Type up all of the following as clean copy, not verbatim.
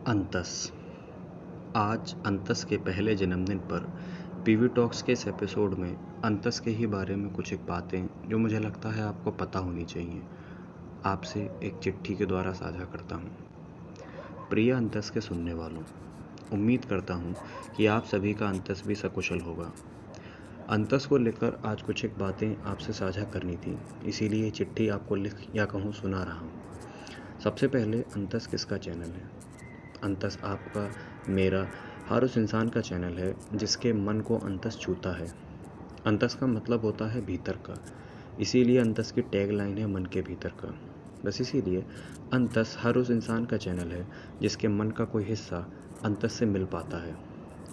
अंतस। आज अंतस के पहले जन्मदिन पर पीवी टॉक्स के इस एपिसोड में अंतस के ही बारे में कुछ एक बातें जो मुझे लगता है आपको पता होनी चाहिए, आपसे एक चिट्ठी के द्वारा साझा करता हूँ। प्रिय अंतस के सुनने वालों, उम्मीद करता हूँ कि आप सभी का अंतस भी सकुशल होगा। अंतस को लेकर आज कुछ एक बातें आपसे साझा करनी थी, इसीलिए चिट्ठी आपको लिख या कहूँ सुना रहा हूँ। सबसे पहले, अंतस किसका चैनल है? अंतस आपका, मेरा, हर उस इंसान का चैनल है जिसके मन को अंतस छूता है। अंतस का मतलब होता है भीतर का, इसीलिए अंतस की टैग लाइन है मन के भीतर का। बस इसीलिए अंतस हर उस इंसान का चैनल है जिसके मन का कोई हिस्सा अंतस से मिल पाता है।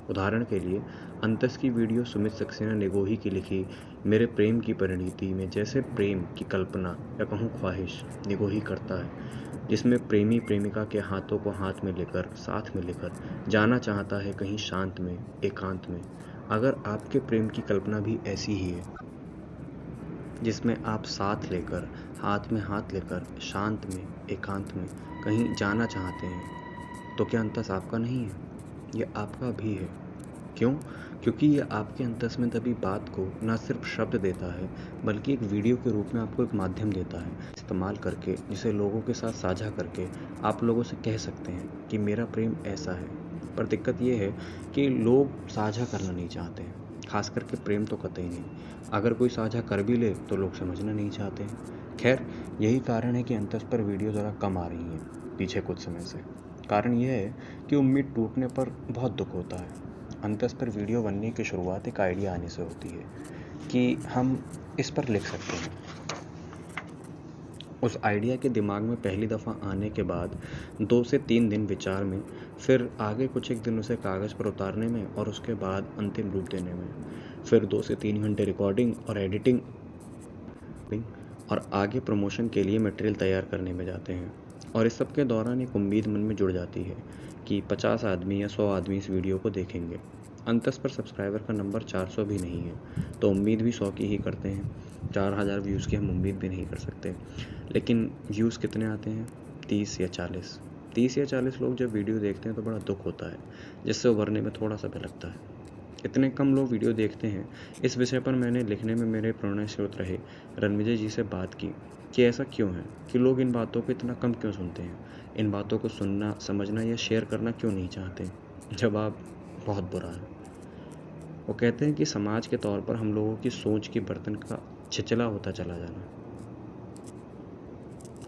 उदाहरण के लिए, अंतस की वीडियो सुमित सक्सेना निगोही की लिखी मेरे प्रेम की परिणति में जैसे प्रेम की कल्पना या कहूँ ख्वाहिश निगोही करता है, जिसमें प्रेमी प्रेमिका के हाथों को हाथ में लेकर, साथ में लेकर जाना चाहता है कहीं शांत में, एकांत में। अगर आपके प्रेम की कल्पना भी ऐसी ही है, जिसमें आप साथ लेकर, हाथ में हाथ लेकर, शांत में, एकांत में कहीं जाना चाहते हैं, तो क्या अंतस आपका नहीं है? ये आपका भी है। क्यों? क्योंकि ये आपके अंतस में तभी बात को ना सिर्फ शब्द देता है, बल्कि एक वीडियो के रूप में आपको एक माध्यम देता है, इस्तेमाल करके, जिसे लोगों के साथ साझा करके आप लोगों से कह सकते हैं कि मेरा प्रेम ऐसा है। पर दिक्कत ये है कि लोग साझा करना नहीं चाहते हैं, खास करके प्रेम तो कतई नहीं। अगर कोई साझा कर भी ले तो लोग समझना नहीं चाहते हैं। खैर, यही कारण है कि अंतस पर वीडियो ज़रा कम आ रही हैं पीछे कुछ समय से। कारण यह है कि उम्मीद टूटने पर बहुत दुख होता है। अंतस पर वीडियो बनने की शुरुआत एक आइडिया आने से होती है कि हम इस पर लिख सकते हैं। उस आइडिया के दिमाग में पहली दफ़ा आने के बाद 2 से 3 दिन विचार में, फिर आगे कुछ एक दिन उसे कागज़ पर उतारने में और उसके बाद अंतिम रूप देने में, फिर 2 से 3 घंटे रिकॉर्डिंग और एडिटिंग और आगे प्रमोशन के लिए मटेरियल तैयार करने में जाते हैं। और इस सब के दौरान एक उम्मीद मन में जुड़ जाती है कि 50 आदमी या 100 आदमी इस वीडियो को देखेंगे। अंतस पर सब्सक्राइबर का नंबर 400 भी नहीं है, तो उम्मीद भी 100 की ही करते हैं। 4000 व्यूज़ की हम उम्मीद भी नहीं कर सकते। लेकिन व्यूज़ कितने आते हैं? 30 या 40। 30 या 40 लोग जब वीडियो देखते हैं तो बड़ा दुख होता है, जिससे उभरने में थोड़ा सा भी लगता है। इतने कम लोग वीडियो देखते हैं। इस विषय पर मैंने लिखने में मेरे प्रेरणा स्रोत रहे रणविजय जी से बात की कि ऐसा क्यों है कि लोग इन बातों को इतना कम क्यों सुनते हैं, इन बातों को सुनना, समझना या शेयर करना क्यों नहीं चाहते। जवाब बहुत बुरा है। वो कहते हैं कि समाज के तौर पर हम लोगों की सोच की बर्तन का छिचला होता चला जाना,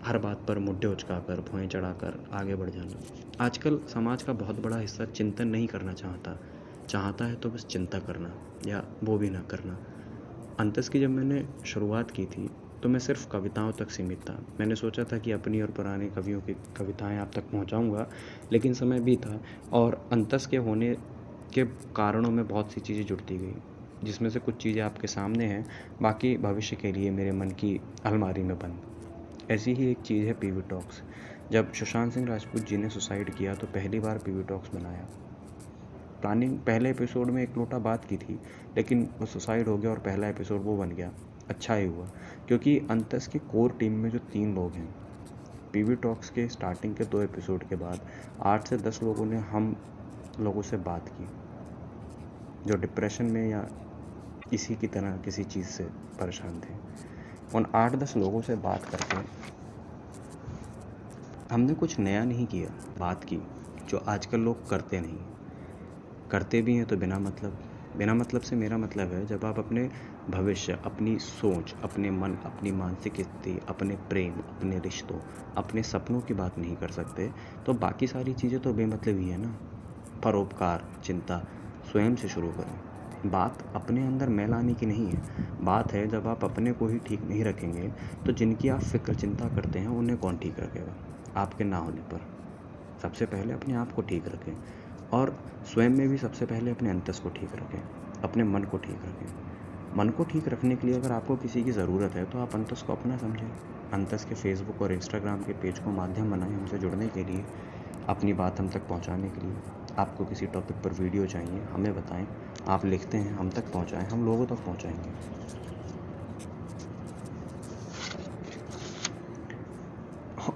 हर बात पर मुड्ढे उचकाकर, भौहें चढ़ाकर आगे बढ़ जाना। आजकल समाज का बहुत बड़ा हिस्सा चिंतन नहीं करना चाहता है तो बस चिंता करना, या वो भी ना करना। अंतस की जब मैंने शुरुआत की थी तो मैं सिर्फ कविताओं तक सीमित था। मैंने सोचा था कि अपनी और पुराने कवियों की कविताएं आप तक पहुंचाऊंगा, लेकिन समय भी था और अंतस के होने के कारणों में बहुत सी चीज़ें जुड़ती गई, जिसमें से कुछ चीज़ें आपके सामने हैं, बाकी भविष्य के लिए मेरे मन की अलमारी में बंद। ऐसी ही एक चीज़ है पीवी टॉक्स। जब सुशांत सिंह राजपूत जी ने सुसाइड किया तो पहली बार पीवी टॉक्स बनाया। प्लानिंग पहले एपिसोड में एक लोटा बात की थी, लेकिन वो सुसाइड हो गया और पहला एपिसोड वो बन गया। अच्छा ही हुआ, क्योंकि अंतस की कोर टीम में जो 3 लोग हैं, पीवी टॉक्स के स्टार्टिंग के 2 एपिसोड के बाद 8 से 10 लोगों ने हम लोगों से बात की, जो डिप्रेशन में या इसी की तरह किसी चीज़ से परेशान थे। उन 8-10 लोगों से बात करके हमने कुछ नया नहीं किया, बात की जो आजकल लोग करते नहीं, करते भी हैं तो बिना मतलब से मेरा मतलब है, जब आप अपने भविष्य, अपनी सोच, अपने मन, अपनी मानसिक स्थिति, अपने प्रेम, अपने रिश्तों, अपने सपनों की बात नहीं कर सकते, तो बाकी सारी चीज़ें तो बेमतलब ही है ना। परोपकार, चिंता स्वयं से शुरू करें। बात अपने अंदर मैल आने की नहीं है। बात है, जब आप अपने को ही ठीक नहीं रखेंगे तो जिनकी आप फिक्र चिंता करते हैं उन्हें कौन ठीक रखेगा आपके ना होने पर। सबसे पहले अपने आप को ठीक रखें, और स्वयं में भी सबसे पहले अपने अंतस को ठीक रखें, अपने मन को ठीक रखें। मन को ठीक रखने के लिए अगर आपको किसी की ज़रूरत है तो आप अंतस को अपना समझें। अंतस के फेसबुक और इंस्टाग्राम के पेज को माध्यम बनाएं हमसे जुड़ने के लिए, अपनी बात हम तक पहुंचाने के लिए। आपको किसी टॉपिक पर वीडियो चाहिए, हमें बताएं, आप लिखते हैं, हम तक पहुंचाएं, हम लोगों तक पहुंचाएंगे।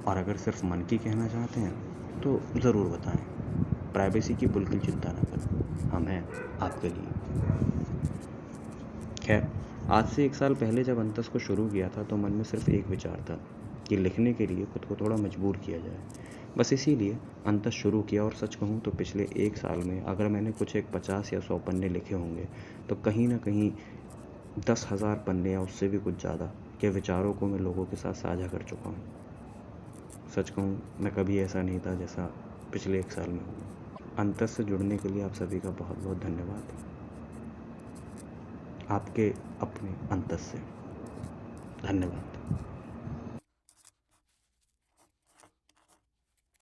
और अगर सिर्फ मन की कहना चाहते हैं तो ज़रूर बताएं। प्राइवेसी की बिल्कुल चिंता ना करें, हम हैं आपके लिए। खैर, आज से 1 साल पहले जब अंतस को शुरू किया था तो मन में सिर्फ एक विचार था कि लिखने के लिए खुद को थोड़ा मजबूर किया जाए। बस इसीलिए अंतस शुरू किया, और सच कहूँ तो पिछले 1 साल में अगर मैंने कुछ एक 50 या 100 पन्ने लिखे होंगे तो कहीं ना कहीं 10,000 पन्ने या उससे भी कुछ ज़्यादा के विचारों को मैं लोगों के साथ साझा कर चुका हूँ। सच कहूँ, मैं कभी ऐसा नहीं था जैसा पिछले 1 साल में हुआ। अंतस से जुड़ने के लिए आप सभी का बहुत बहुत धन्यवाद। आपके अपने अंतस से धन्यवाद।